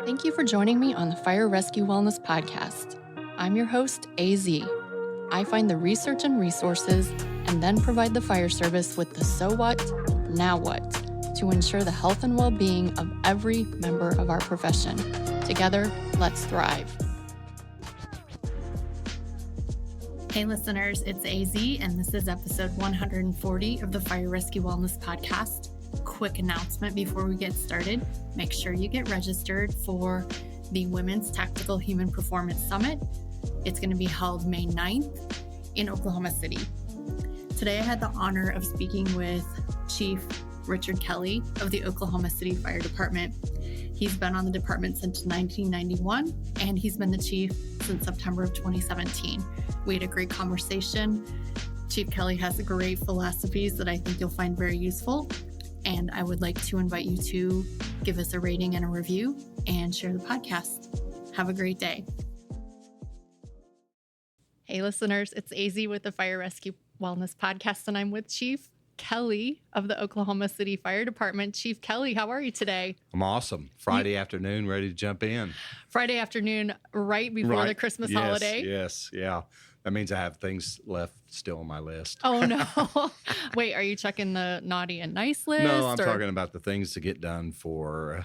Thank you for joining me on the Fire Rescue Wellness Podcast. I'm your host, AZ. I find the research and resources and then provide the fire service with the so what, now what, to ensure the health and well-being of every member of our profession. Together, let's thrive. Hey listeners, it's AZ, and this is episode 140 of the Fire Rescue Wellness Podcast. Quick announcement before we get started. Make sure you get registered for the Women's Tactical Human Performance Summit. It's going to be held May 9th in Oklahoma City. Today I had the honor of speaking with Chief Richard Kelley of the Oklahoma City Fire Department. He's been on the department since 1991, and he's been the chief since September of 2017. We had a great conversation. Chief Kelley has great philosophies that I think you'll find very useful. And I would like to invite you to give us a rating and a review and share the podcast. Have a great day. Hey listeners, it's AZ with the Fire Rescue Wellness Podcast, and I'm with Chief Kelley of the Oklahoma City Fire Department. Chief Kelley, how are you today? I'm awesome. Friday afternoon, ready to jump in. Friday afternoon, right before the Christmas holiday? Yes, yeah. That means I have things left still on my list. Oh, no. Wait, are you checking the naughty and nice list? No, I'm talking about the things to get done for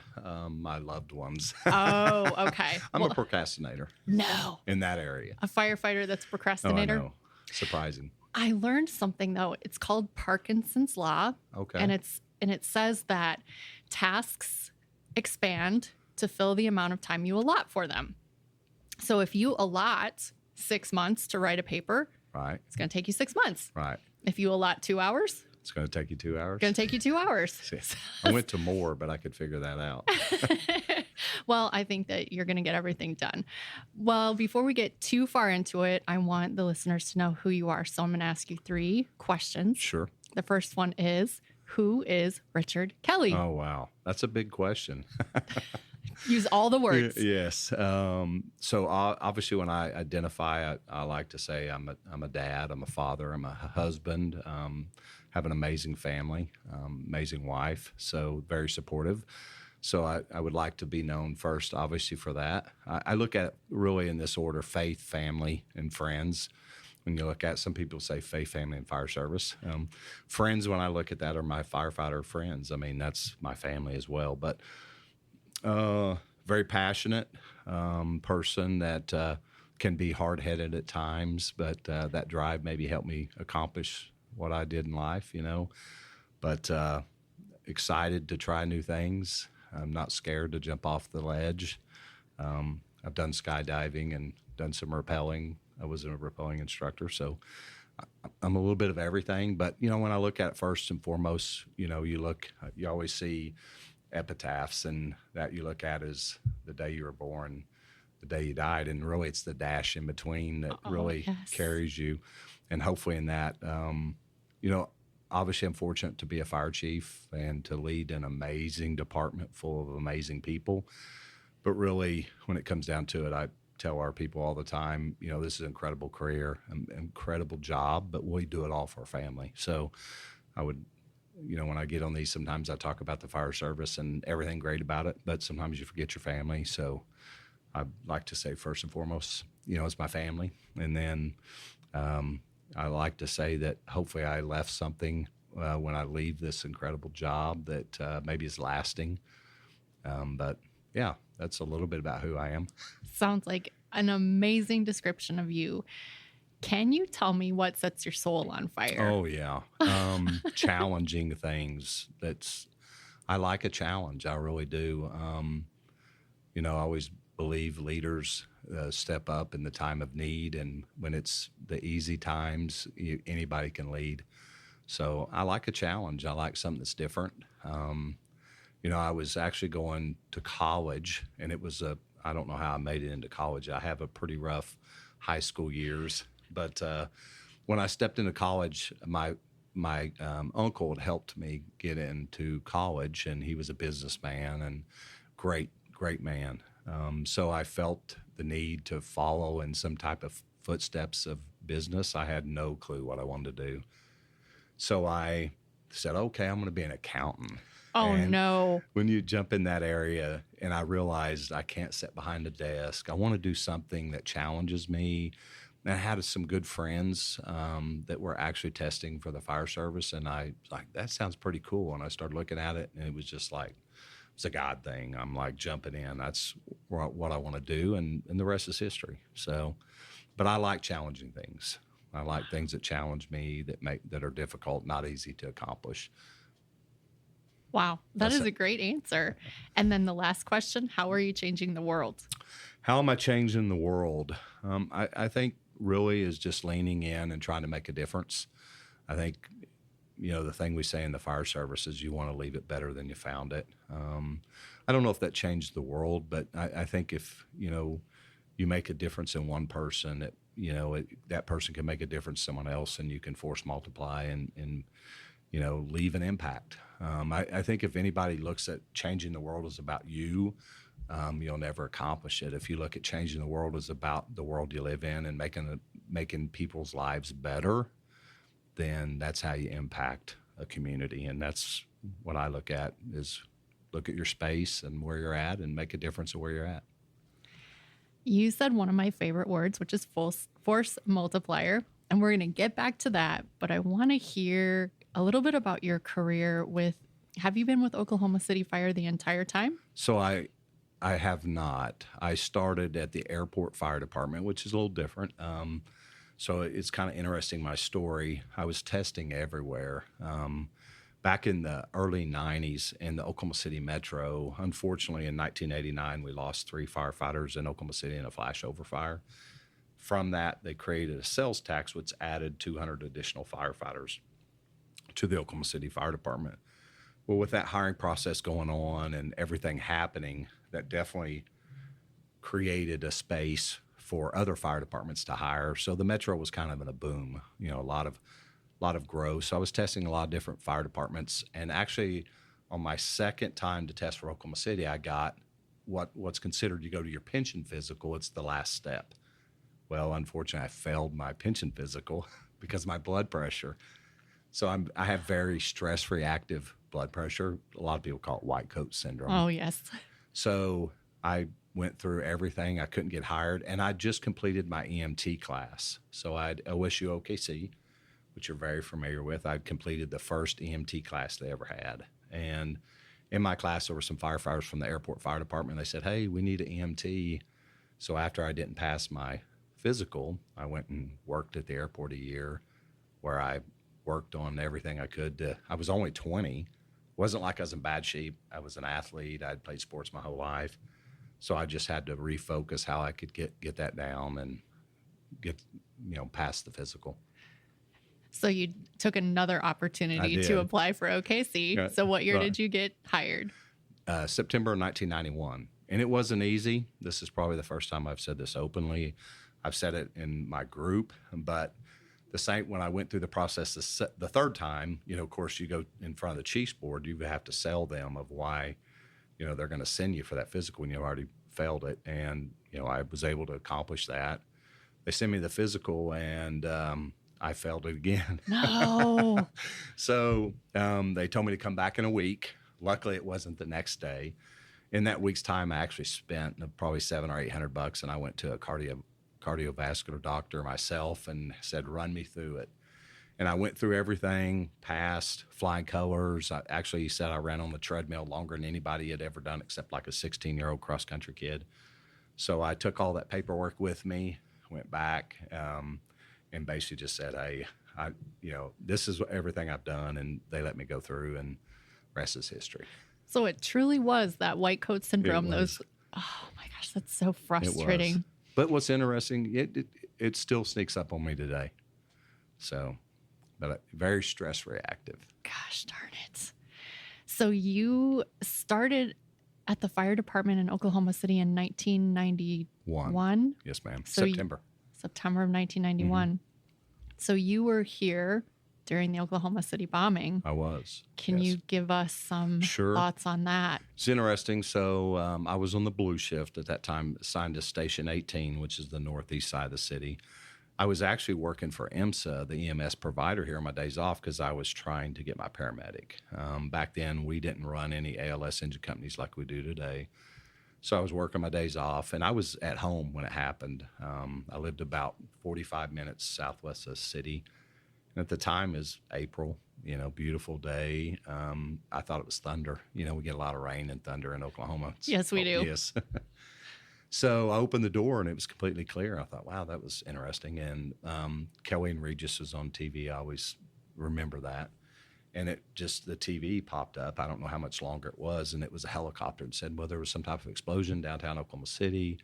my loved ones. Oh, okay. I'm a procrastinator. No. In that area. A firefighter that's a procrastinator? Oh, I know. Surprising. I learned something, though. It's called Parkinson's Law. Okay. And it says that tasks expand to fill the amount of time you allot for them. So if you allot 6 months to write a paper, right, it's going to take you 6 months. Right. If you allot 2 hours, it's going to take you 2 hours. It's going to take you 2 hours. See, I went to more, but I could figure that out. Well, I think that you're going to get everything done. Well, before we get too far into it, I want the listeners to know who you are. So I'm going to ask you 3 questions. Sure. The first one is, who is Richard Kelley? Oh, wow. That's a big question. Use all the words. Yes. So obviously, when I identify, I like to say I'm a dad, I'm a father, I'm a husband, have an amazing family, amazing wife, so very supportive. So I would like to be known first, obviously, for that. I look at it really in this order: faith, family, and friends. When you look at, some people say faith, family, and fire service. Friends, when I look at that, are my firefighter friends. I mean, that's my family as well, but very passionate person that can be hard-headed at times, but that drive maybe helped me accomplish what I did in life, But excited to try new things. I'm not scared to jump off the ledge. I've done skydiving and done some rappelling. I was a rappelling instructor, so I'm a little bit of everything. But, when I look at it first and foremost, you always see epitaphs, and that you look at is the day you were born, the day you died, and really it's the dash in between that carries you. And hopefully in that, obviously I'm fortunate to be a fire chief and to lead an amazing department full of amazing people. But really, when it comes down to it, I tell our people all the time, this is an incredible career, an incredible job, but we do it all for our family. So I would, when I get on these, sometimes I talk about the fire service and everything great about it, but sometimes you forget your family. So I'd like to say first and foremost, it's my family. And then I like to say that hopefully I left something when I leave this incredible job that maybe is lasting. But yeah, that's a little bit about who I am. Sounds like an amazing description of you. Can you tell me what sets your soul on fire? Oh, yeah. Challenging things. I like a challenge. I really do. I always believe leaders step up in the time of need, and when it's the easy times, anybody can lead. So I like a challenge. I like something that's different. I was actually going to college, and I don't know how I made it into college. I have a pretty rough high school years. But when I stepped into college, my uncle had helped me get into college, and he was a businessman and great man. So I felt the need to follow in some type of footsteps of business. I had no clue what I wanted to do. So I said, okay, I'm going to be an accountant. Oh, and no. When you jump in that area, and I realized I can't sit behind a desk. I want to do something that challenges me. And I had some good friends that were actually testing for the fire service, and I was like, that sounds pretty cool. And I started looking at it, and it was just like, it's a God thing. I'm like jumping in. That's what I want to do, and the rest is history. So, but I like challenging things. I like things that challenge me, that are difficult, not easy to accomplish. Wow, that is a great answer. And then the last question, how are you changing the world? How am I changing the world? I think really is just leaning in and trying to make a difference. I think, the thing we say in the fire service is you want to leave it better than you found it. I don't know if that changed the world, but I think if, you make a difference in one person, that person can make a difference in someone else, and you can force multiply and leave an impact. I think if anybody looks at changing the world as about you, you'll never accomplish it. If you look at changing the world as about the world you live in and making people's lives better, then that's how you impact a community. And that's what I look at your space and where you're at and make a difference of where you're at. You said one of my favorite words, which is force multiplier. And we're going to get back to that. But I want to hear a little bit about your career have you been with Oklahoma City Fire the entire time? So I have not. I started at the airport fire department, which is a little different. So it's kind of interesting, my story. I was testing everywhere. Back in the early 90s in the Oklahoma City Metro, unfortunately in 1989, we lost 3 firefighters in Oklahoma City in a flashover fire. From that, they created a sales tax, which added 200 additional firefighters to the Oklahoma City Fire Department. Well, with that hiring process going on and everything happening, that definitely created a space for other fire departments to hire. So the Metro was kind of in a boom, a lot of growth. So I was testing a lot of different fire departments. And actually, on my second time to test for Oklahoma City, I got what's considered, you go to your pension physical. It's the last step. Well, unfortunately, I failed my pension physical because of my blood pressure. So I have very stress-reactive blood pressure. A lot of people call it white coat syndrome. Oh, yes. So I went through everything. I couldn't get hired. And I just completed my EMT class. So I had OSU OKC, which you're very familiar with. I'd completed the first EMT class they ever had. And in my class, there were some firefighters from the airport fire department. They said, hey, we need an EMT. So after I didn't pass my physical, I went and worked at the airport a year, where I worked on everything I could. I was only 20. Wasn't like I was in bad shape. I was an athlete. I'd played sports my whole life. So I just had to refocus how I could get that down and get, past the physical. So you took another opportunity to apply for OKC. Yeah, so what year did you get hired? September 1991. And it wasn't easy. This is probably the first time I've said this openly. I've said it in my group, but the same when I went through the process the third time, of course, you go in front of the Chiefs board, you have to sell them of why, they're going to send you for that physical when you already failed it. And, I was able to accomplish that. They sent me the physical, and I failed it again. No. So they told me to come back in a week. Luckily, it wasn't the next day. In that week's time, I actually spent probably $700 or $800, and I went to a cardiovascular doctor myself and said, run me through it. And I went through everything, passed, flying colors. He said I ran on the treadmill longer than anybody had ever done, except like a 16-year-old cross-country kid. So I took all that paperwork with me, went back, and basically just said, hey, this is everything I've done. And they let me go through, and rest is history. So it truly was that white coat syndrome. Oh my gosh, that's so frustrating. But what's interesting, it still sneaks up on me today. So, but very stress reactive. Gosh darn it. So you started at the fire department in Oklahoma City in 1991? Yes, ma'am. So September of 1991. Mm-hmm. So you were here during the Oklahoma City bombing. I was. Can you give us some thoughts on that? It's interesting. So I was on the blue shift at that time, assigned to Station 18, which is the northeast side of the city. I was actually working for IMSA, the EMS provider, here on my days off because I was trying to get my paramedic. Back then, we didn't run any ALS engine companies like we do today. So I was working my days off, and I was at home when it happened. I lived about 45 minutes southwest of the city. And at the time is April, beautiful day. I thought it was thunder. We get a lot of rain and thunder in Oklahoma. Yes, we do. Yes. So I opened the door and it was completely clear. I thought, wow, that was interesting. And Kelly and Regis was on TV. I always remember that. And the TV popped up. I don't know how much longer it was. And it was a helicopter and said, well, there was some type of explosion downtown Oklahoma City.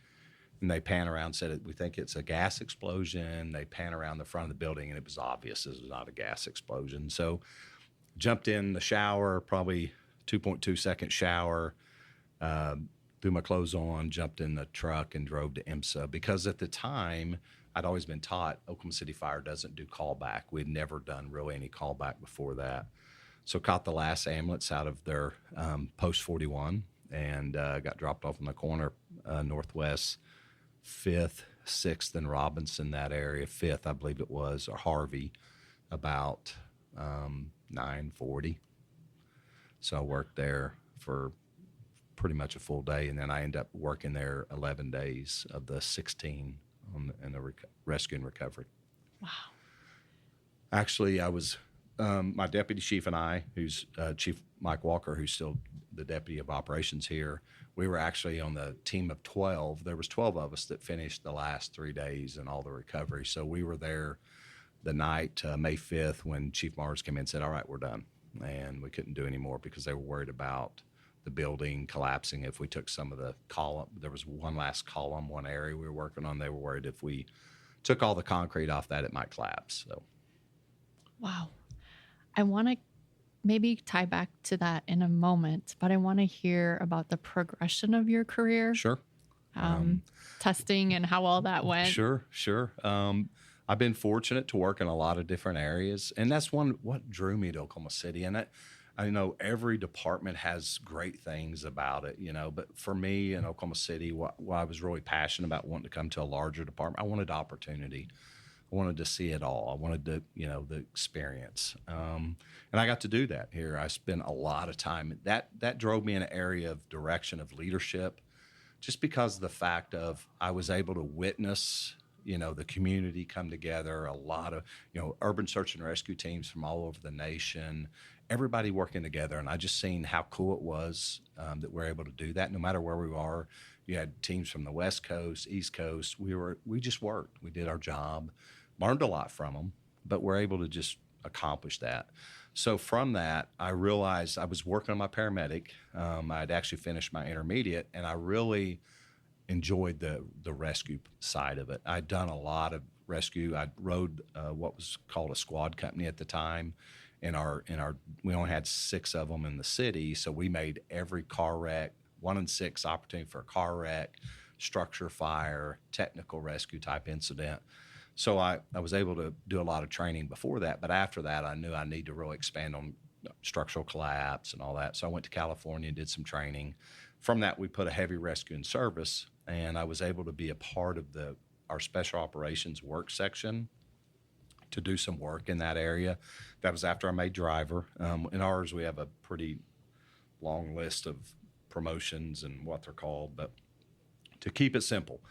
And they pan around and said, we think it's a gas explosion. They pan around the front of the building and it was obvious this was not a gas explosion. So jumped in the shower, probably 2.2 second shower, threw my clothes on, jumped in the truck, and drove to IMSA because at the time I'd always been taught Oklahoma City Fire doesn't do callback. We'd never done really any callback before that. So caught the last ambulance out of their post 41 and got dropped off in the corner, northwest 5th, 6th, and Robinson, that area. 5th, I believe it was, or Harvey, about 9:40. So I worked there for pretty much a full day, and then I ended up working there 11 days of the 16 in the rescue and recovery. Wow. Actually, I was my deputy chief and I, who's Chief Mike Walker, who's still the deputy of operations here, we were actually on the team of 12. There was 12 of us that finished the last 3 days and all the recovery. So we were there the night, May 5th, when Chief Mars came in and said, all right, we're done. And we couldn't do any more because they were worried about the building collapsing if we took some of the column. There was one last column, one area we were working on. They were worried if we took all the concrete off that, it might collapse. So, wow. I want to maybe tie back to that in a moment, but I want to hear about the progression of your career. Sure. Testing and how all that went. Sure. I've been fortunate to work in a lot of different areas, and that's what drew me to Oklahoma City. And I know every department has great things about it, but for me in Oklahoma City, what I was really passionate about wanting to come to a larger department, I wanted opportunity. I wanted to see it all. I wanted to, the experience. And I got to do that here. I spent a lot of time. That drove me in an area of direction of leadership, just because of the fact of I was able to witness the community come together, a lot of, urban search and rescue teams from all over the nation, everybody working together. And I just seen how cool it was that we're able to do that no matter where we are. You had teams from the West Coast, East Coast. We just worked. We did our job, learned a lot from them, but we're able to just accomplish that. So from that, I realized I was working on my paramedic. I'd actually finished my intermediate, and I really enjoyed the rescue side of it. I'd done a lot of rescue. I rode what was called a squad company at the time. We only had 6 of them in the city, so we made every car wreck, 1 in 6 opportunity for a car wreck, structure fire, technical rescue type incident. So I was able to do a lot of training before that, but after that I knew I need to really expand on structural collapse and all that. So I went to California and did some training. From that, we put a heavy rescue in service, and I was able to be a part of our special operations work section to do some work in that area. That was after I made driver. In ours, we have a pretty long list of promotions and what they're called, but to keep it simple,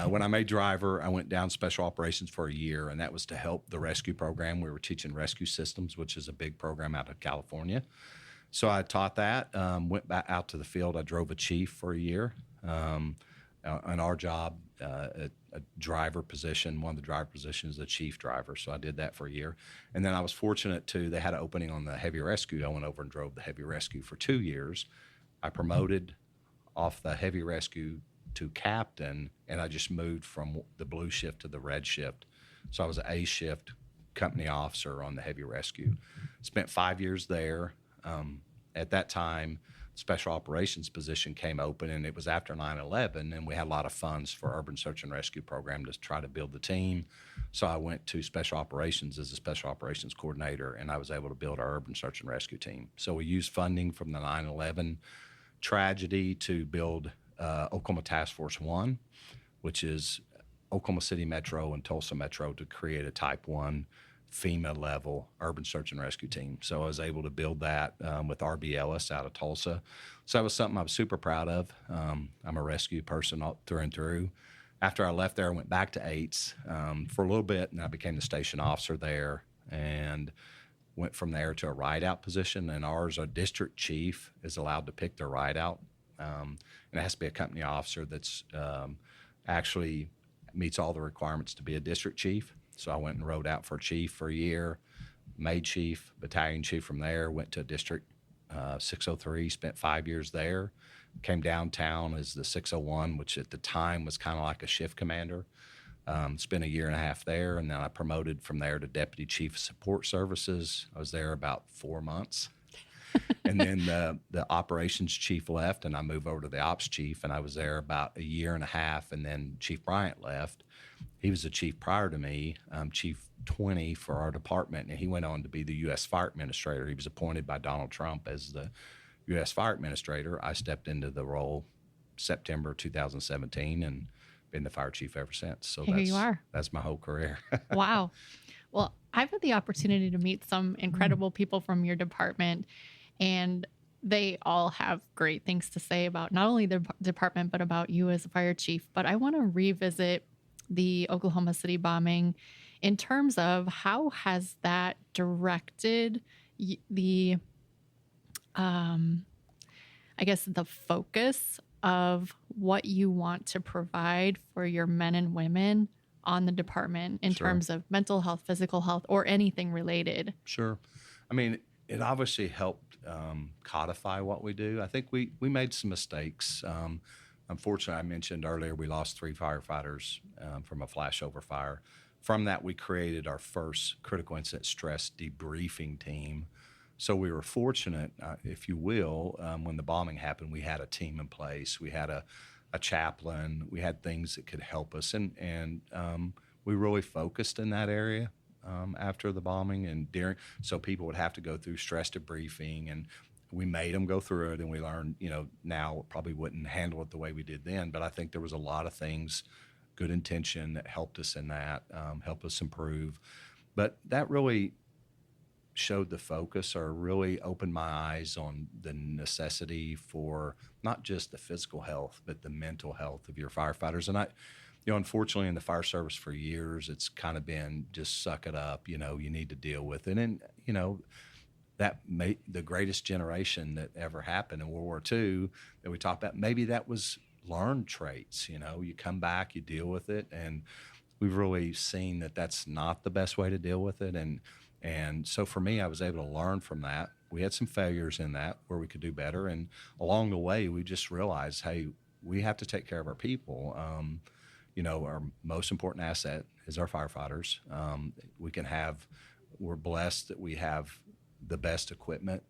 when I made driver, I went down special operations for a year, and that was to help the rescue program. We were teaching rescue systems, which is a big program out of California. So I taught that, went back out to the field. I drove a chief for a year. On our job, a driver position, one of the driver positions is a chief driver. So I did that for a year. And then I was fortunate they had an opening on the heavy rescue. I went over and drove the heavy rescue for 2 years. I promoted off the heavy rescue to captain, and I just moved from the blue shift to the red shift. So I was an A shift company officer on the heavy rescue. Spent 5 years there. At that time, special operations position came open, and it was after 9/11, and we had a lot of funds for urban search and rescue program to try to build the team. So I went to special operations as a special operations coordinator, and I was able to build our urban search and rescue team. So we used funding from the 9/11 tragedy to build Oklahoma Task Force 1, which is Oklahoma City Metro and Tulsa Metro, to create a Type 1 FEMA level urban search and rescue team. So I was able to build that with RB Ellis out of Tulsa. So that was something I was super proud of. I'm a rescue person through and through. After I left there, I went back to AITS for a little bit, and I became the station officer there and went from there to a ride-out position. And ours, a district chief is allowed to pick their ride-out. And it has to be a company officer that's actually meets all the requirements to be a district chief. So I went and rode out for chief for a year, made chief, battalion chief from there, went to district 603, spent 5 years there, came downtown as the 601, which at the time was kind of like a shift commander. Spent a year and a half there, and then I promoted from there to deputy chief of support services. I was there about 4 months. And then the operations chief left, and I moved over to the ops chief, and I was there about a year and a half, and then Chief Bryant left. He was the chief prior to me, Chief 20 for our department, and he went on to be the U.S. Fire Administrator. He was appointed by Donald Trump as the U.S. Fire Administrator. I stepped into the role September 2017 and been the fire chief ever since. So Here you are. That's my whole career. Wow. Well, I've had the opportunity to meet some incredible people from your department, and they all have great things to say about not only the department, but about you as a fire chief. But I want to revisit the Oklahoma City bombing in terms of how has that directed the, I guess, the focus of what you want to provide for your men and women on the department in terms of mental health, physical health, or anything related? Sure. I mean, it obviously helped codify what we do. I think we made some mistakes. Unfortunately, I mentioned earlier we lost 3 firefighters from a flashover fire. From that, we created our first critical incident stress debriefing team. So we were fortunate, if you will, when the bombing happened, we had a team in place. We had a chaplain. We had things that could help us. And we really focused in that area after the bombing and during. So people would have to go through stress debriefing, and we made them go through it, and we learned, now probably wouldn't handle it the way we did then. But I think there was a lot of things, good intention, that helped us in that, helped us improve. But that really showed the focus, or really opened my eyes on the necessity for not just the physical health, but the mental health of your firefighters. And unfortunately in the fire service for years, it's kind of been just suck it up, you need to deal with it. And, that made the greatest generation that ever happened in World War II that we talk about, maybe that was learned traits. You come back, you deal with it. And we've really seen that that's not the best way to deal with it. And so for me, I was able to learn from that. We had some failures in that where we could do better. And along the way, we just realized, hey, we have to take care of our people. Our most important asset is our firefighters. We're blessed that we have the best equipment,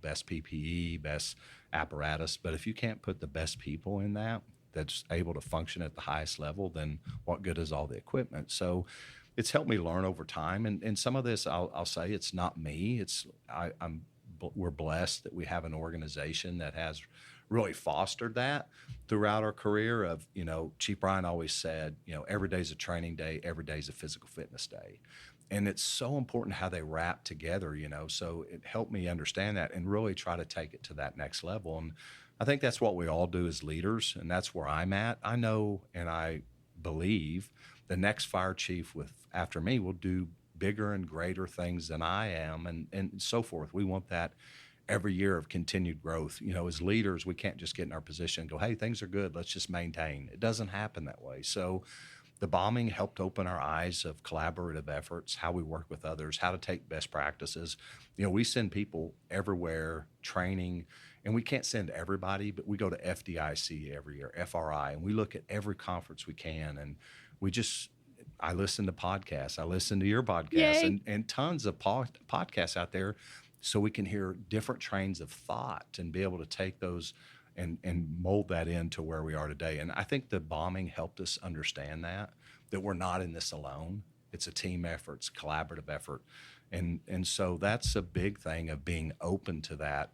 best PPE, best apparatus. But if you can't put the best people in that's able to function at the highest level, then what good is all the equipment? So it's helped me learn over time. And some of this, I'll say, it's not me. We're blessed that we have an organization that has really fostered that throughout our career of, Chief Brian always said, every day's a training day, every day's a physical fitness day. And it's so important how they wrap together, so it helped me understand that and really try to take it to that next level. And I think that's what we all do as leaders, and that's where I'm at. I know and I believe the next fire chief after me will do bigger and greater things than I am, and so forth. We want that every year of continued growth. As leaders, we can't just get in our position and go, hey, things are good, let's just maintain. It doesn't happen that way. So the bombing helped open our eyes of collaborative efforts, how we work with others, how to take best practices. We send people everywhere training, and we can't send everybody, but we go to FDIC every year, FRI, and we look at every conference we can. And I listen to podcasts. I listen to your podcast and tons of podcasts out there, so we can hear different trains of thought and be able to take those and mold that into where we are today. And I think the bombing helped us understand that we're not in this alone. It's a team effort, it's a collaborative effort. And so that's a big thing of being open to that,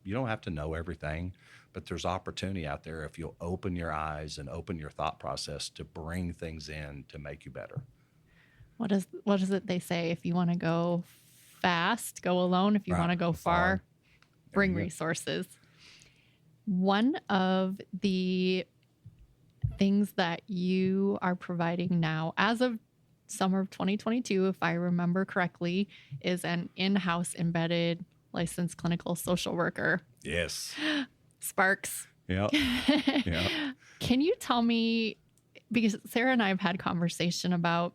you don't have to know everything, but there's opportunity out there if you'll open your eyes and open your thought process to bring things in to make you better. what is it they say? If you want to go fast, go alone. If you want to go far, bring resources. One of the things that you are providing now, as of summer of 2022, if I remember correctly, is an in-house embedded licensed clinical social worker. Yes. Sparks. Yeah. Yeah. Can you tell me, because Sarah and I have had conversation about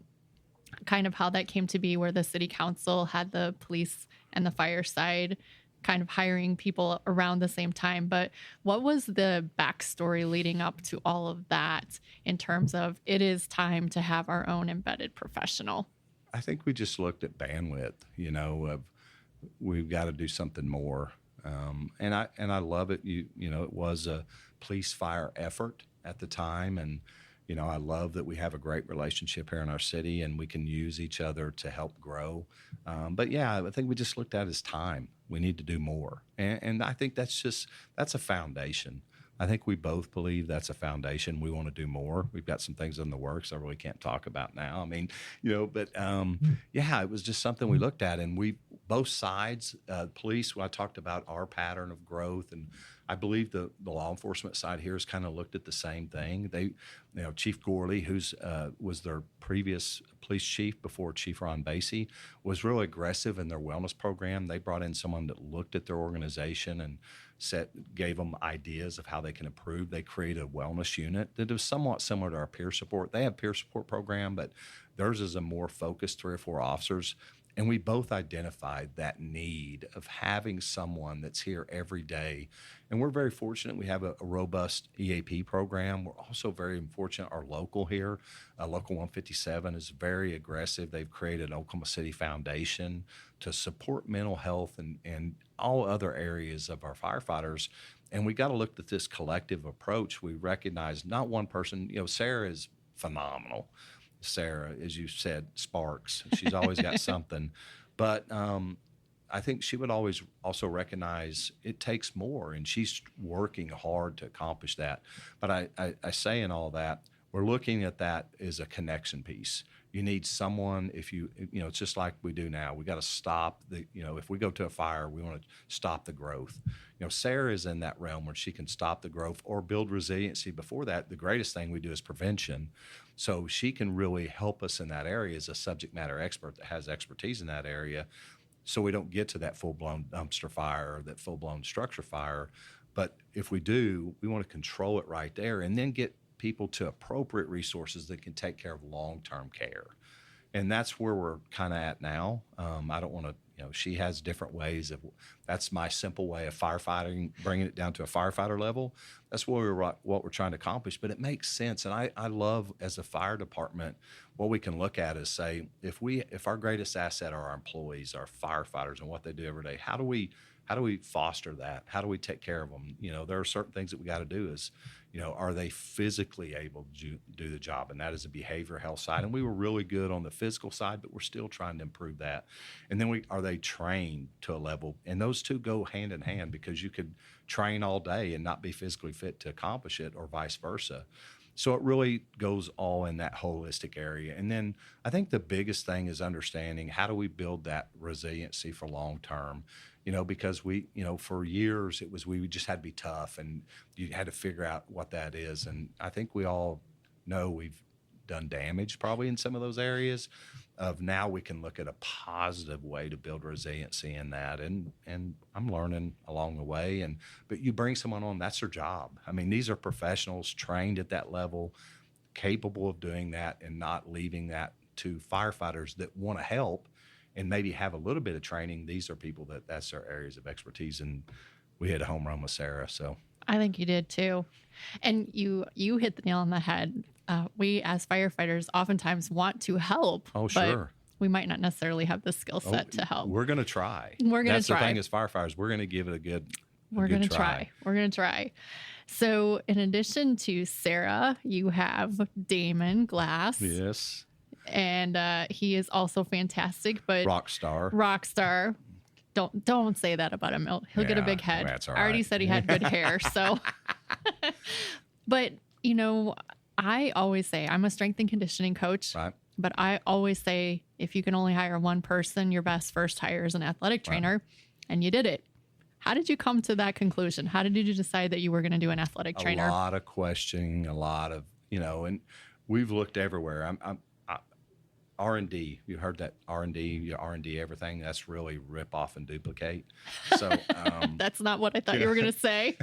kind of how that came to be, where the city council had the police and the fire side kind of hiring people around the same time. But what was the backstory leading up to all of that in terms of it is time to have our own embedded professional? I think we just looked at bandwidth, of we've got to do something more. And I love it. It was a police fire effort at the time. And, I love that we have a great relationship here in our city and we can use each other to help grow. But yeah, I think we just looked at it as time. We need to do more. And I think that's a foundation. I think we both believe that's a foundation. We want to do more. We've got some things in the works I really can't talk about now. I mean, but yeah, it was just something we looked at, and we both sides, police, when I talked about our pattern of growth, and I believe the law enforcement side here has kind of looked at the same thing. They, Chief Gorley, who's was their previous police chief before Chief Ron Basie, was really aggressive in their wellness program. They brought in someone that looked at their organization and gave them ideas of how they can improve. They created a wellness unit that is somewhat similar to our peer support. They have peer support program, but theirs is a more focused 3 or 4 officers. And we both identified that need of having someone that's here every day. And we're very fortunate. We have a robust EAP program. We're also very fortunate. Our local here, Local 157, is very aggressive. They've created an Oklahoma City Foundation to support mental health and all other areas of our firefighters. And we got to look at this collective approach. We recognize not one person. Sarah is phenomenal. Sarah, as you said, sparks. She's always got something. But I think she would always also recognize it takes more, and she's working hard to accomplish that. But I say in all that, we're looking at that as a connection piece. You need someone, it's just like we do now. We got to stop if we go to a fire, we want to stop the growth. Sarah is in that realm where she can stop the growth or build resiliency. Before that, the greatest thing we do is prevention. So she can really help us in that area as a subject matter expert that has expertise in that area, so we don't get to that full-blown dumpster fire or that full-blown structure fire. But if we do, we want to control it right there and then get people to appropriate resources that can take care of long-term care. And that's where we're kind of at now. I don't want to, she has different ways that's my simple way of firefighting, bringing it down to a firefighter level. That's what we're trying to accomplish, but it makes sense. And I love, as a fire department, what we can look at is say, if our greatest asset are our employees, our firefighters, and what they do every day, how do we foster that? How do we take care of them? There are certain things that we got to do is, are they physically able to do the job? And that is a behavioral health side. And we were really good on the physical side, but we're still trying to improve that. And then are they trained to a level? And those two go hand in hand, because you could train all day and not be physically fit to accomplish it, or vice versa. So it really goes all in that holistic area. And then I think the biggest thing is understanding, how do we build that resiliency for long term? Because for years we just had to be tough, and you had to figure out what that is. And I think we all know we've done damage probably in some of those areas. Now we can look at a positive way to build resiliency in that. And I'm learning along the way. But you bring someone on, that's their job. I mean, these are professionals trained at that level, capable of doing that, and not leaving that to firefighters that want to help and maybe have a little bit of training. These are people that's their areas of expertise, and we hit a home run with Sarah. So I think you did too. And you hit the nail on the head. We as firefighters oftentimes want to help. Oh, sure. But we might not necessarily have the skill set to help. We're going to try. That's the thing as firefighters. We're going to give it a good We're going to try. We're going to try. So in addition to Sarah, you have Damon Glass. Yes. And he is also fantastic, but rock star. Don't say that about him. He'll get a big head. That's all right. I already said he had good hair. So, but I always say I'm a strength and conditioning coach. Right. but I always say if you can only hire one person, your best first hire is an athletic trainer, and you did it. How did you come to that conclusion? How did you decide that you were going to do an athletic trainer? A lot of questioning, a lot of, and we've looked everywhere. R&D, you heard that R&D everything, that's really rip off and duplicate. So that's not what I thought you were going to say.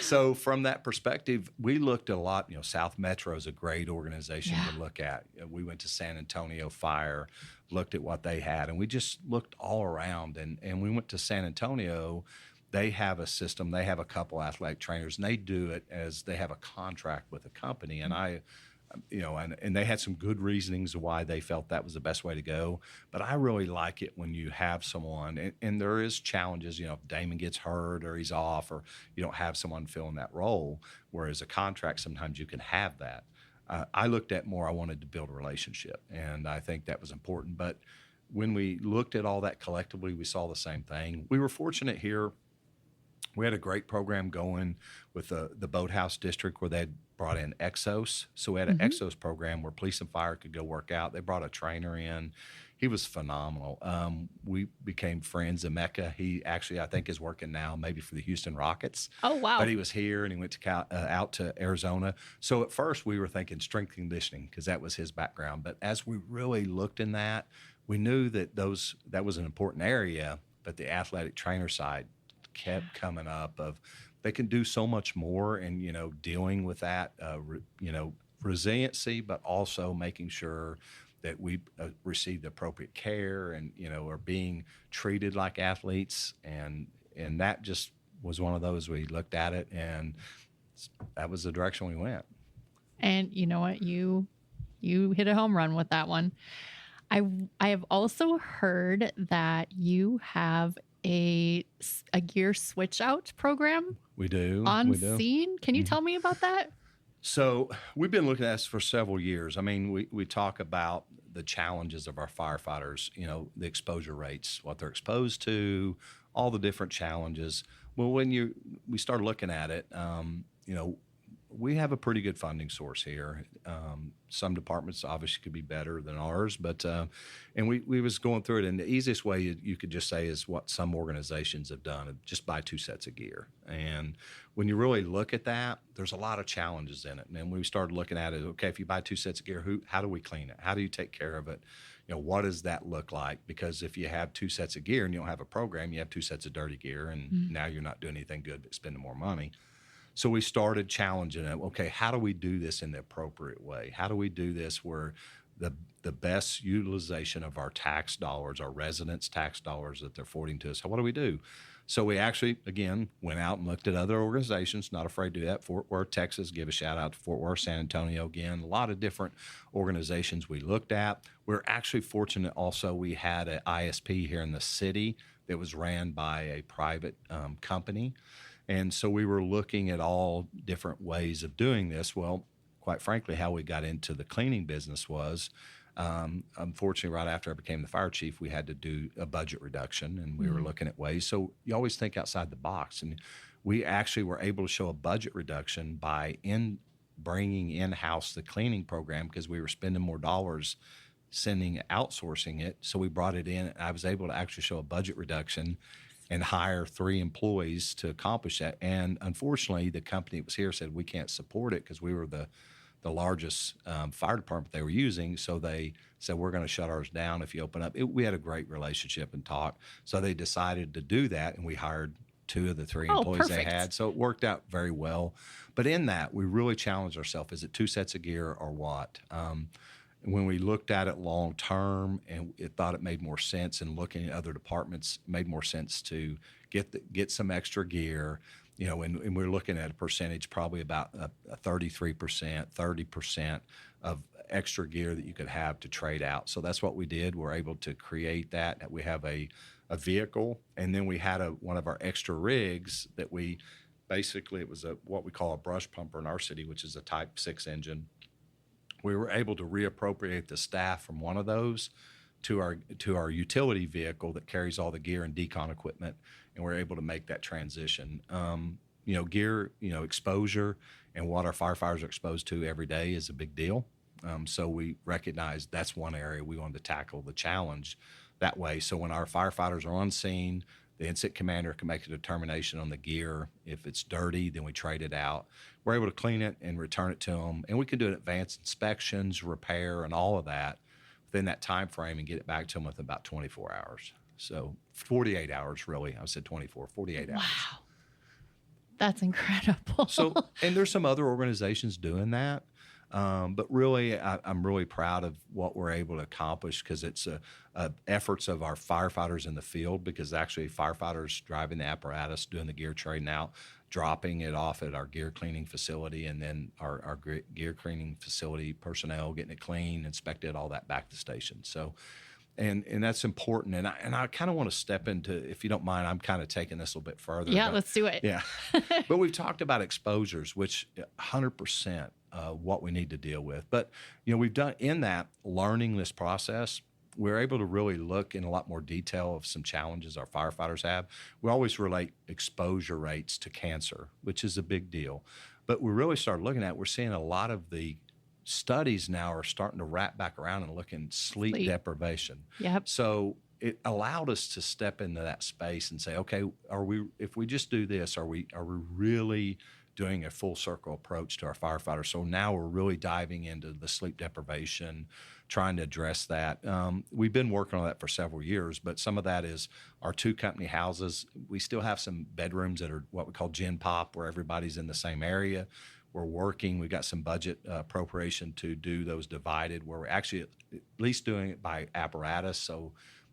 So from that perspective, we looked at a lot. South Metro is a great organization to look at. We went to San Antonio Fire, looked at what they had, and we just looked all around. And we went to San Antonio. They have a system. They have a couple athletic trainers, and they do it as they have a contract with a company. And and they had some good reasonings why they felt that was the best way to go. But I really like it when you have someone, and there is challenges, if Damon gets hurt or he's off or you don't have someone filling that role, whereas a contract, sometimes you can have that. I looked at more, I wanted to build a relationship, and I think that was important. But when we looked at all that collectively, we saw the same thing. We were fortunate here. We had a great program going with the Boathouse District where they had brought in Exos. So we had an Exos program where police and fire could go work out. They brought a trainer in. He was phenomenal. We became friends. Emeka, he actually, I think, is working now maybe for the Houston Rockets. Oh, wow. But he was here, and he went to out to Arizona. So at first we were thinking strength conditioning because that was his background. But as we really looked in that, we knew that that was an important area, but the athletic trainer side kept coming up of they can do so much more, and dealing with that resiliency, but also making sure that we receive the appropriate care and are being treated like athletes, and that just was one of those. We looked at it, and that was the direction we went. And you know what, you hit a home run with that one. I have also heard that you have a gear switch out program. We do. On scene. Can you tell me about that? So we've been looking at this for several years. I mean, we talk about the challenges of our firefighters, the exposure rates, what they're exposed to, all the different challenges. Well, when we start looking at it, we have a pretty good funding source here. Some departments obviously could be better than ours, but and we was going through it, and the easiest way you could just say is what some organizations have done: just buy 2 sets of gear. And when you really look at that, there's a lot of challenges in it. And then we started looking at it. Okay, if you buy 2 sets of gear, how do we clean it? How do you take care of it? What does that look like? Because if you have 2 sets of gear and you don't have a program, you have 2 sets of dirty gear, and now you're not doing anything good but spending more money. So we started challenging it. Okay, how do we do this in the appropriate way? How do we do this where the best utilization of our tax dollars, our residents' tax dollars that they're forwarding to us? What do we do? So we actually, again, went out and looked at other organizations, not afraid to do that. Fort Worth, Texas, give a shout out to Fort Worth, San Antonio, again, a lot of different organizations we looked at. We're actually fortunate also we had an ISP here in the city that was ran by a private company. And so we were looking at all different ways of doing this. Well, quite frankly, how we got into the cleaning business was, unfortunately, right after I became the fire chief, we had to do a budget reduction, and we were looking at ways. So you always think outside the box. And we actually were able to show a budget reduction by bringing in-house the cleaning program because we were spending more dollars outsourcing it. So we brought it in, and I was able to actually show a budget reduction and hire 3 employees to accomplish that. And unfortunately, the company that was here said we can't support it because we were the largest fire department they were using. So they said, we're going to shut ours down if you open up. We had a great relationship and talk. So they decided to do that, and we hired 2 of the 3 employees they had. So it worked out very well. But in that, we really challenged ourselves. Is it 2 sets of gear or what? When we looked at it long term, and thought it made more sense, and looking at other departments, it made more sense to get some extra gear, and we're looking at a percentage, probably about a 33%, 30% of extra gear that you could have to trade out. So that's what we did. We're able to create that. We have a vehicle, and then we had one of our extra rigs that we basically, it was what we call a brush pumper in our city, which is a Type 6 engine. We were able to reappropriate the staff from one of those to our utility vehicle that carries all the gear and decon equipment, and we're able to make that transition. Gear, exposure and what our firefighters are exposed to every day is a big deal. So we recognized that's one area we wanted to tackle the challenge that way. So when our firefighters are on scene, the incident commander can make a determination on the gear. If it's dirty, then we trade it out. We're able to clean it and return it to them. And we can do advanced inspections, repair, and all of that within that time frame and get it back to them within about 24 hours. So 48 hours, really. I said 24, 48 hours. Wow. That's incredible. So, and there's some other organizations doing that. But really, I'm really proud of what we're able to accomplish because it's efforts of our firefighters in the field, because actually firefighters driving the apparatus, doing the gear trading out, dropping it off at our gear cleaning facility, and then our gear cleaning facility personnel getting it clean, inspected, all that back to station. So, and that's important. And I kind of want to step into, if you don't mind, I'm kind of taking this a little bit further. Yeah, let's do it. Yeah. But we've talked about exposures, which 100% what we need to deal with. But, we've done in that learning this process, we're able to really look in a lot more detail of some challenges our firefighters have. We always relate exposure rates to cancer, which is a big deal. But we really started looking at, we're seeing a lot of the studies now are starting to wrap back around and look in sleep deprivation. Yep. So it allowed us to step into that space and say, okay, if we just do this, are we really doing a full circle approach to our firefighters? So now we're really diving into the sleep deprivation, trying to address that. We've been working on that for several years, but some of that is our 2 company houses. We still have some bedrooms that are what we call Gen Pop, where everybody's in the same area. We're working. We've got some budget appropriation to do those divided, where we're actually at least doing it by apparatus. So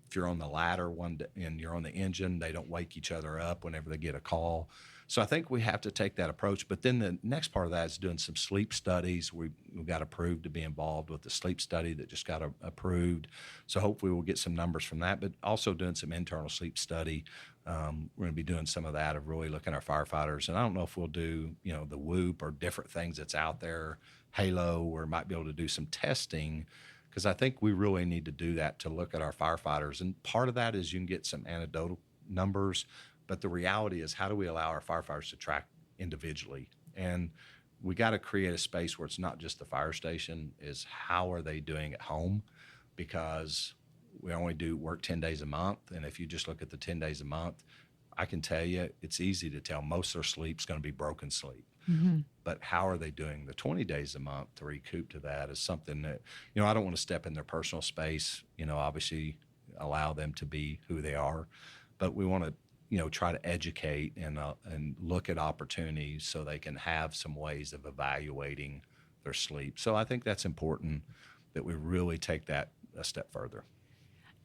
if you're on the ladder and you're on the engine, they don't wake each other up whenever they get a call. So I think we have to take that approach. But then the next part of that is doing some sleep studies. We got approved to be involved with the sleep study that just got approved. So hopefully we'll get some numbers from that, but also doing some internal sleep study. We're going to be doing some of that, of really looking at our firefighters. And I don't know if we'll do, the Whoop or different things that's out there, Halo, or might be able to do some testing, because I think we really need to do that to look at our firefighters. And part of that is you can get some anecdotal numbers, but the reality is, how do we allow our firefighters to track individually? And we got to create a space where it's not just the fire station, is how are they doing at home? Because we only do work 10 days a month. And if you just look at the 10 days a month, I can tell you it's easy to tell most of their sleep's going to be broken sleep. Mm-hmm. But how are they doing the 20 days a month to recoup to that is something that, I don't want to step in their personal space, obviously allow them to be who they are. But we want to, try to educate and look at opportunities so they can have some ways of evaluating their sleep. So I think that's important that we really take that a step further.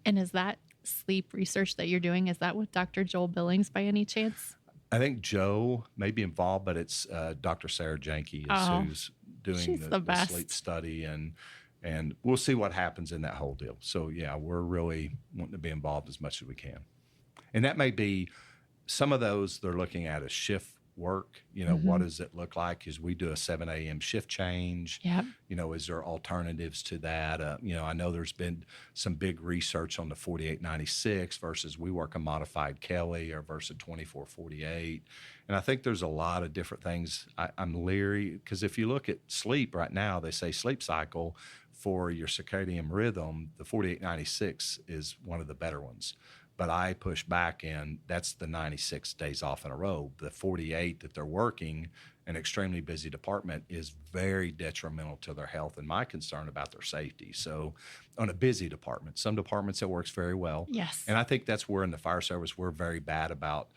And is that sleep research that you're doing, is that with Dr. Joel Billings by any chance? I think Joe may be involved, but it's Dr. Sarah Janke who's doing the sleep study, and we'll see what happens in that whole deal. So, yeah, we're really wanting to be involved as much as we can. And that may be some of those they're looking at as shift work. What does it look like? Is we do a 7 a.m. shift change? Yep. Is there alternatives to that? I know there's been some big research on the 4896 versus we work a modified Kelley or versus 2448. And I think there's a lot of different things. I'm leery because if you look at sleep right now, they say sleep cycle for your circadian rhythm, the 4896 is one of the better ones. But I push back, and that's the 96 days off in a row. The 48 that they're working, an extremely busy department, is very detrimental to their health and my concern about their safety. So on a busy department, some departments it works very well. Yes. And I think that's where in the fire service we're very bad about,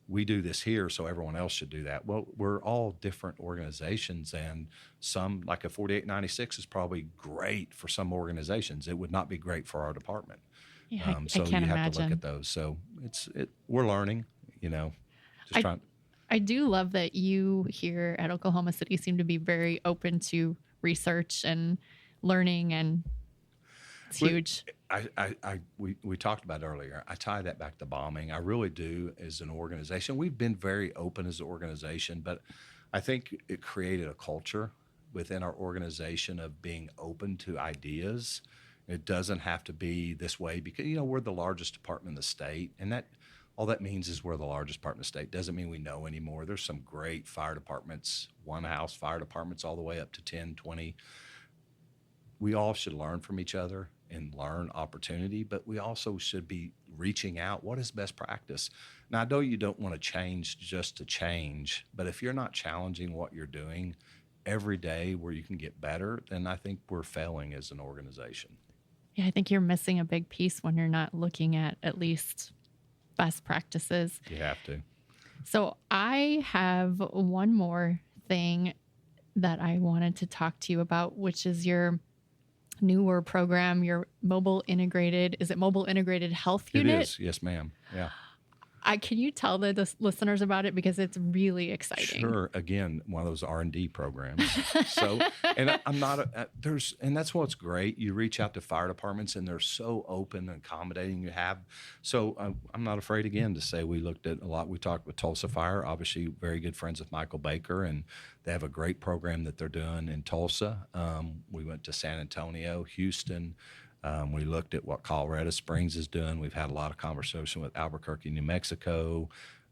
we do this here, so everyone else should do that. Well, we're all different organizations, and some, like a 4896 is probably great for some organizations. It would not be great for our department. Yeah, so I can't you have imagine. to look at those. So we're learning, trying. I do love that you here at Oklahoma City seem to be very open to research and learning, and it's huge. We talked about it earlier. I tie that back to bombing. I really do as an organization. We've been very open as an organization, but I think it created a culture within our organization of being open to ideas. It doesn't have to be this way because, we're the largest department in the state, and that all that means is we're the largest department in the state. Doesn't mean we know anymore. There's some great fire departments, one-house fire departments all the way up to 10, 20. we all should learn from each other and learn opportunity, but we also should be reaching out. What is best practice? Now, I know you don't want to change just to change, but if you're not challenging what you're doing every day where you can get better, then I think we're failing as an organization. Yeah, I think you're missing a big piece when you're not looking at least best practices. You have to. So I have one more thing that I wanted to talk to you about, which is your newer program, your mobile integrated health unit? It is. Yes, ma'am. Yeah. Can you tell the listeners about it, because it's really exciting? Sure. Again, one of those R&D programs. So, and I'm not, and that's what's great. You reach out to fire departments and they're so open and accommodating. So I'm not afraid again to say we looked at a lot. We talked with Tulsa Fire, obviously very good friends with Michael Baker, and they have a great program that they're doing in Tulsa. We went to San Antonio, Houston. We looked at what Colorado Springs is doing. We've had a lot of conversation with Albuquerque, New Mexico.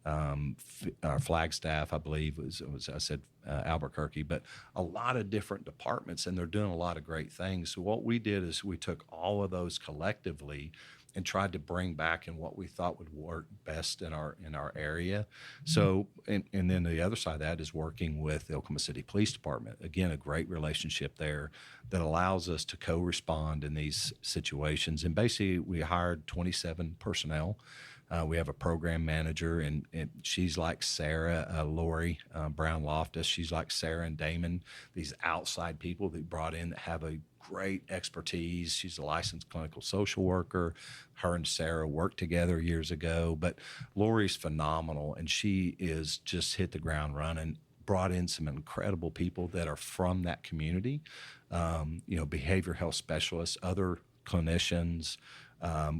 Our Flagstaff, I believe, was I said Albuquerque, but a lot of different departments, and they're doing a lot of great things. So what we did is we took all of those collectively and tried to bring back in what we thought would work best in our area. So, and then the other side of that is working with the Oklahoma City Police Department. Again, a great relationship there that allows us to co-respond in these situations. And basically, we hired 27 personnel. We have a program manager, and she's like Sarah, Lori Brown Loftus. She's like Sarah and Damon, these outside people that brought in that have a great expertise. She's a licensed clinical social worker. Her and Sarah worked together years ago, but Lori's phenomenal, and she is just hit the ground running, brought in some incredible people that are from that community, behavioral health specialists, other clinicians,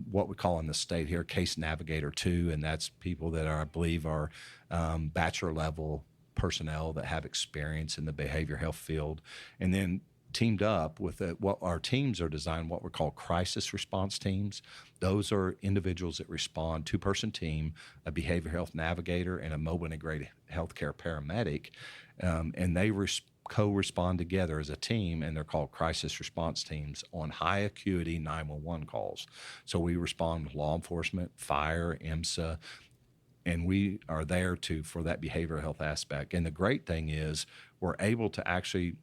what we call in the state here case navigator 2, and that's people that I believe are bachelor level personnel that have experience in the behavioral health field, and then teamed up with what our teams are designed, what we call crisis response teams. Those are individuals that respond, 2-person team, a behavioral health navigator and a mobile integrated healthcare paramedic, and they co-respond together as a team, and they're called crisis response teams on high acuity 911 calls. So we respond with law enforcement, fire, IMSA, and we are there for that behavioral health aspect. And the great thing is we're able to actually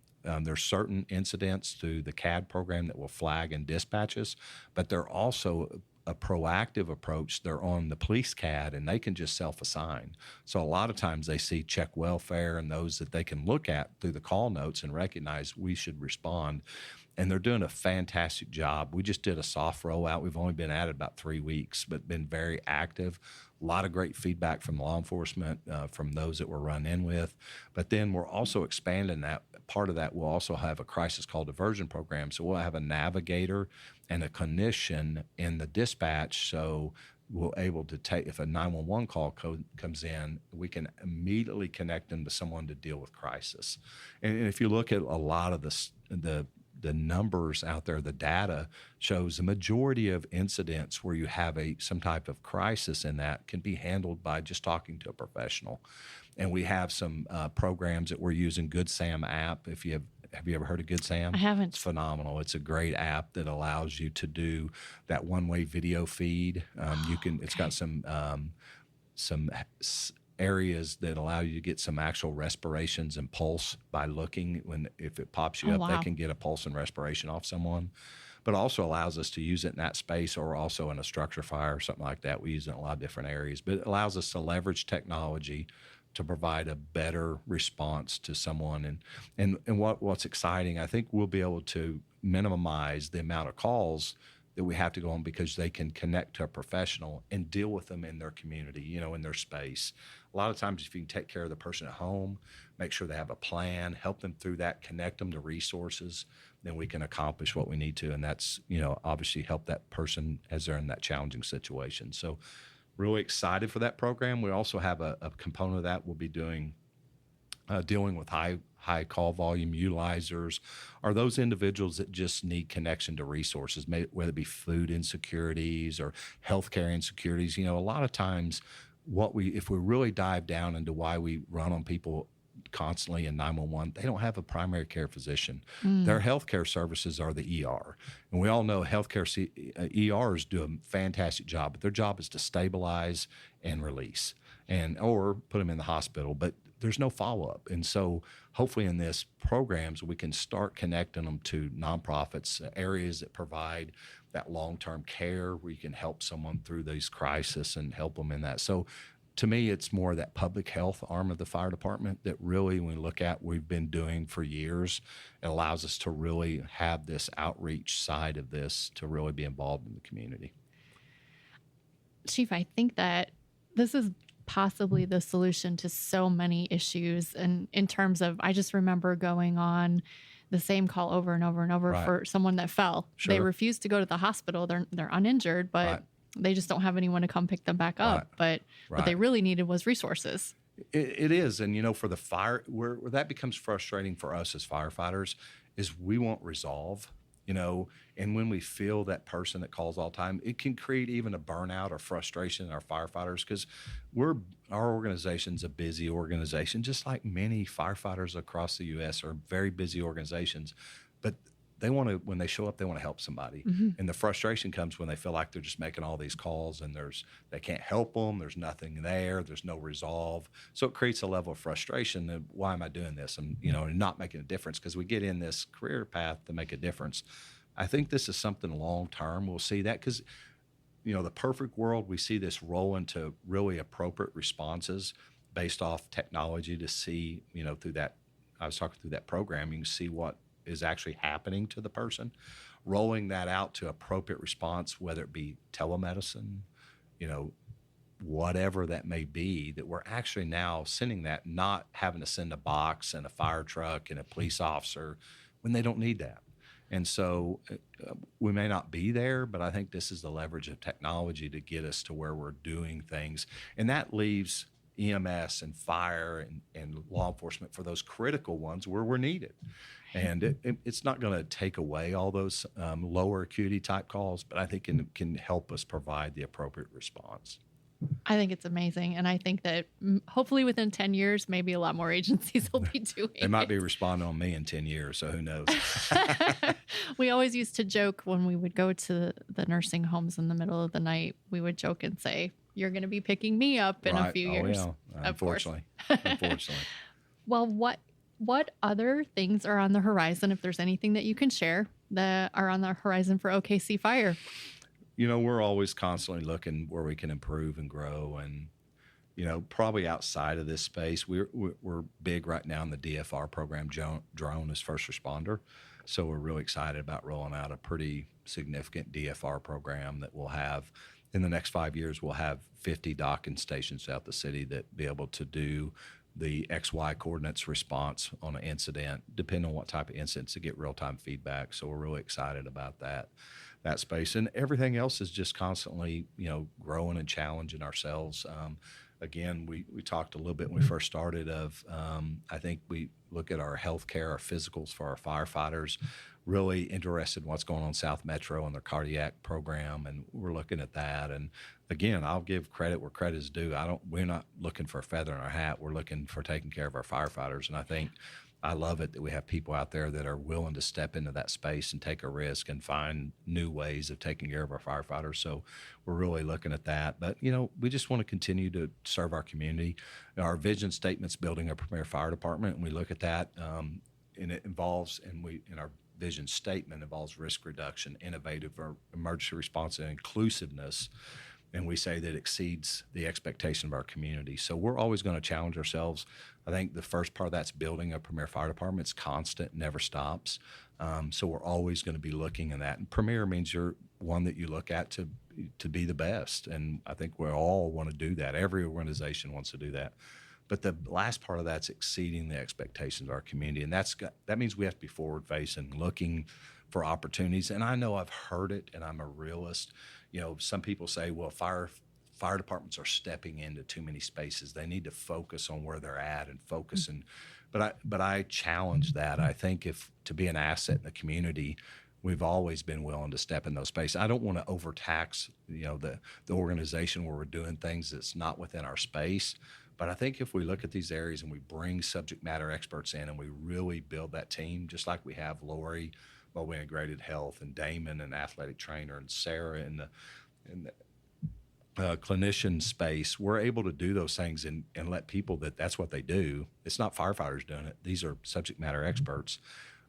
there's certain incidents through the CAD program that will flag and dispatch us, but they're also a proactive approach. They're on the police CAD, and they can just self-assign. So a lot of times they see check welfare and those that they can look at through the call notes and recognize we should respond. And they're doing a fantastic job. We just did a soft rollout. We've only been at it about 3 weeks, but been very active. A lot of great feedback from law enforcement, from those that we're run in with. But then we're also expanding that. Part of that, we'll also have a crisis call diversion program. So we'll have a navigator and a clinician in the dispatch. So we're able to take, if a 911 call comes in, we can immediately connect them to someone to deal with crisis. And if you look at a lot of the numbers out there, the data shows the majority of incidents where you have some type of crisis in that can be handled by just talking to a professional. And we have some programs that we're using. Good Sam app. Have you ever heard of Good Sam? I haven't. It's phenomenal. It's a great app that allows you to do that one-way video feed. It's got some areas that allow you to get some actual respirations and pulse by looking. If it pops you up, wow. They can get a pulse and respiration off someone. But also allows us to use it in that space, or also in a structure fire or something like that. We use it in a lot of different areas. But it allows us to leverage technology to provide a better response to someone. And what's exciting, I think we'll be able to minimize the amount of calls that we have to go on, because they can connect to a professional and deal with them in their community, in their space. A lot of times, if you can take care of the person at home, make sure they have a plan, help them through that, connect them to resources, then we can accomplish what we need to. And that's, obviously help that person as they're in that challenging situation. So really excited for that program. We also have a component of that we'll be doing, dealing with high call volume utilizers, are those individuals that just need connection to resources, whether it be food insecurities or healthcare insecurities. A lot of times if we really dive down into why we run on people constantly in 911, they don't have a primary care physician. Their healthcare services are the ER. And we all know ERs do a fantastic job, but their job is to stabilize and release or put them in the hospital, but there's no follow-up. And so hopefully in this programs, we can start connecting them to nonprofits, areas that provide that long-term care where you can help someone through these crises and help them in that. So to me, it's more that public health arm of the fire department that really, when we look at, we've been doing for years. It allows us to really have this outreach side of this to really be involved in the community. Chief, I think that this is possibly the solution to so many issues. And in terms of, I just remember going on the same call over and over and over for someone that fell. Sure. They refused to go to the hospital. They're uninjured, but they just don't have anyone to come pick them back up. But what they really needed was resources. It is. And, for the fire, where that becomes frustrating for us as firefighters is we want resolve, and when we feel that person that calls all the time, it can create even a burnout or frustration in our firefighters because our organization's a busy organization, just like many firefighters across the U.S. are very busy organizations. But when they show up, they want to help somebody. And the frustration comes when they feel like they're just making all these calls and they can't help them. There's nothing there. There's no resolve. So it creates a level of frustration that why am I doing this? And, not making a difference because we get in this career path to make a difference. I think this is something long-term. We'll see that because, the perfect world, we see this roll into really appropriate responses based off technology to see, through that, I was talking through that program, you can see what is actually happening to the person, rolling that out to appropriate response, whether it be telemedicine, whatever that may be, that we're actually now sending that, not having to send a box and a fire truck and a police officer when they don't need that. And so we may not be there, but I think this is the leverage of technology to get us to where we're doing things. And that leaves EMS and fire and law enforcement for those critical ones where we're needed. And it's not going to take away all those lower acuity type calls, but I think it can help us provide the appropriate response. I think it's amazing. And I think that hopefully within 10 years, maybe a lot more agencies will be doing it. They might be responding on me in 10 years, so who knows? We always used to joke when we would go to the nursing homes in the middle of the night, we would joke and say, you're going to be picking me up in a few years. Yeah. Unfortunately. Well, what other things are on the horizon, if there's anything that you can share that are on the horizon for OKC Fire? We're always constantly looking where we can improve and grow. And, probably outside of this space, we're big right now in the DFR program, drone as first responder. So we're really excited about rolling out a pretty significant DFR program that we'll have in the next 5 years. We'll have 50 docking stations throughout the city that be able to do the XY coordinates response on an incident, depending on what type of incidents, to get real-time feedback. So we're really excited about that space. And everything else is just constantly, growing and challenging ourselves. Again, we talked a little bit when we first started of, I think we look at our healthcare, our physicals for our firefighters, really interested in what's going on South Metro and their cardiac program. And we're looking at that. And again, I'll give credit where credit is due. We're not looking for a feather in our hat. We're looking for taking care of our firefighters. And I think I love it that we have people out there that are willing to step into that space and take a risk and find new ways of taking care of our firefighters. So we're really looking at that. But, we just want to continue to serve our community. Our vision statement's building a premier fire department, and we look at that, and it involves, in our vision statement involves risk reduction, innovative or emergency response, and inclusiveness. And we say that exceeds the expectation of our community. So we're always going to challenge ourselves. I think the first part of that's building a premier fire department. It's constant, never stops. So we're always going to be looking at that. And premier means you're one that you look at to be the best. And I think we all want to do that. Every organization wants to do that. But the last part of that's exceeding the expectations of our community. And that means we have to be forward-facing, looking for opportunities. And I know I've heard it, and I'm a realist. Some people say, well, fire departments are stepping into too many spaces. They need to focus on where they're at and focus. But I challenge that. I think to be an asset in the community, we've always been willing to step in those spaces. I don't want to overtax, the organization where we're doing things that's not within our space. But I think if we look at these areas and we bring subject matter experts in and we really build that team, just like we have Lori, Mobile Integrated Health, and Damon, an athletic trainer, and Sarah in the clinician space, we're able to do those things and let people that's what they do. It's not firefighters doing it. These are subject matter experts,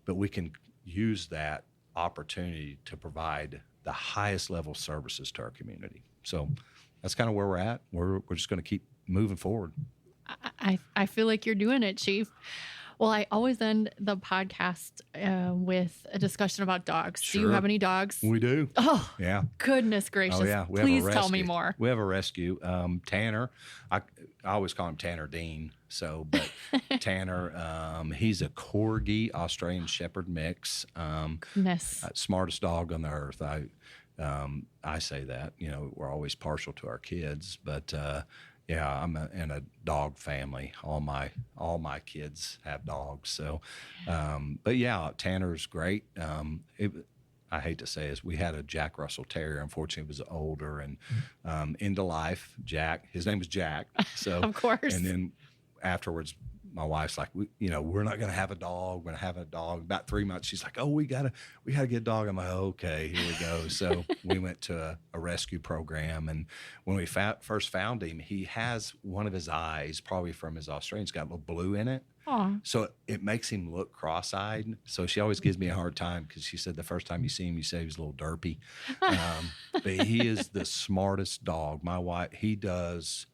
but we can use that opportunity to provide the highest level services to our community. So that's kind of where we're at. We're just going to keep moving forward. I feel like you're doing it, Chief. Well, I always end the podcast with a discussion about dogs. Sure. Do you have any dogs? We do. Oh, yeah. Goodness gracious. Oh, yeah. Please tell me more. We have a rescue. Tanner, I always call him Tanner Dean. So, but Tanner, he's a Corgi Australian Shepherd mix. Goodness. Smartest dog on the earth. I say that, we're always partial to our kids, but, yeah, I'm in a dog family. All my kids have dogs. So, but yeah, Tanner's great. I hate to say this, we had a Jack Russell Terrier. Unfortunately, he was older and into life. Jack, his name was Jack. So, of course. And then afterwards, my wife's like, we're not going to have a dog. We're going to have a dog. About 3 months, she's like, we gotta get a dog. I'm like, okay, here we go. So we went to a rescue program, and when we first found him, he has one of his eyes, probably from his Australian, it's got a little blue in it. Aww. So it makes him look cross-eyed. So she always gives me a hard time because she said the first time you see him, you say he was a little derpy. But he is the smartest dog. My wife, he does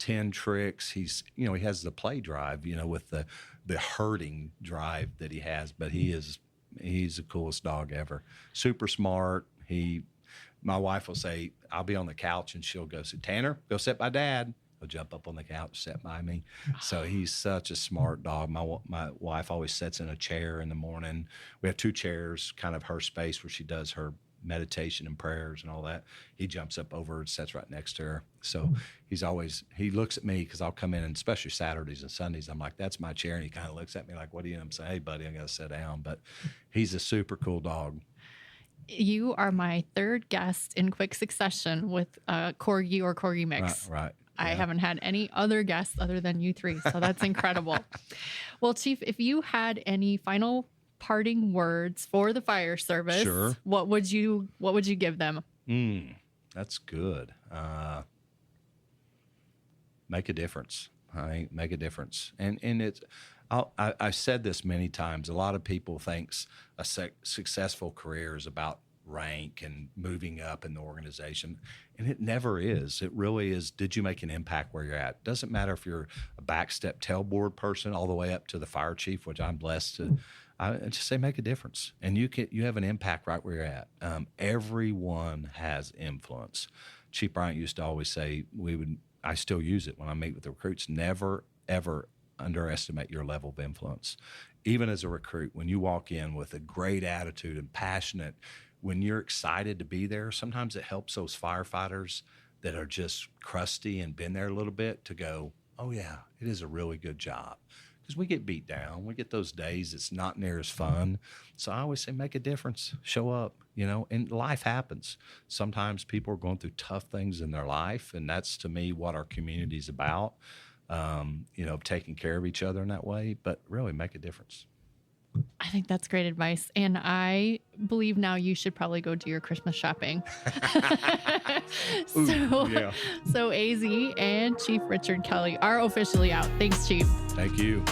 10 tricks. He has the play drive, with the herding drive that he has, but he's the coolest dog ever. Super smart. My wife will say, I'll be on the couch and she'll go say, Tanner, go sit by Dad. He'll jump up on the couch, sit by me. So he's such a smart dog. My wife always sits in a chair in the morning. We have 2 chairs, kind of her space where she does her meditation and prayers and all that. He jumps up over and sits right next to her. So he looks at me because I'll come in, and especially Saturdays and Sundays, I'm like, that's my chair. And he kind of looks at me like, what are you? And I'm saying, hey, buddy, I got to sit down. But he's a super cool dog. You are my 3rd guest in quick succession with Corgi or Corgi mix. Right. I haven't had any other guests other than you 3. So that's incredible. Well, Chief, if you had any final parting words for the fire service, sure, what would you give them? That's good. Make a difference. Make a difference. And it's, I've said this many times. A lot of people thinks a successful career is about rank and moving up in the organization, and it never is. It really is, did you make an impact where you're at? Doesn't matter if you're a backstep tailboard person all the way up to the fire chief, which I'm blessed to. I just say make a difference, and you have an impact right where you're at. Everyone has influence. Chief Bryant used to always say, I still use it when I meet with the recruits, never, ever underestimate your level of influence. Even as a recruit, when you walk in with a great attitude and passionate, when you're excited to be there, sometimes it helps those firefighters that are just crusty and been there a little bit to go, oh yeah, it is a really good job. Because we get beat down. We get those days it's not near as fun. So I always say make a difference, show up, and life happens. Sometimes people are going through tough things in their life, and that's, to me, what our community is about, taking care of each other in that way, but really make a difference. I think that's great advice. And I believe now you should probably go do your Christmas shopping. So AZ and Chief Richard Kelley are officially out. Thanks, Chief. Thank you.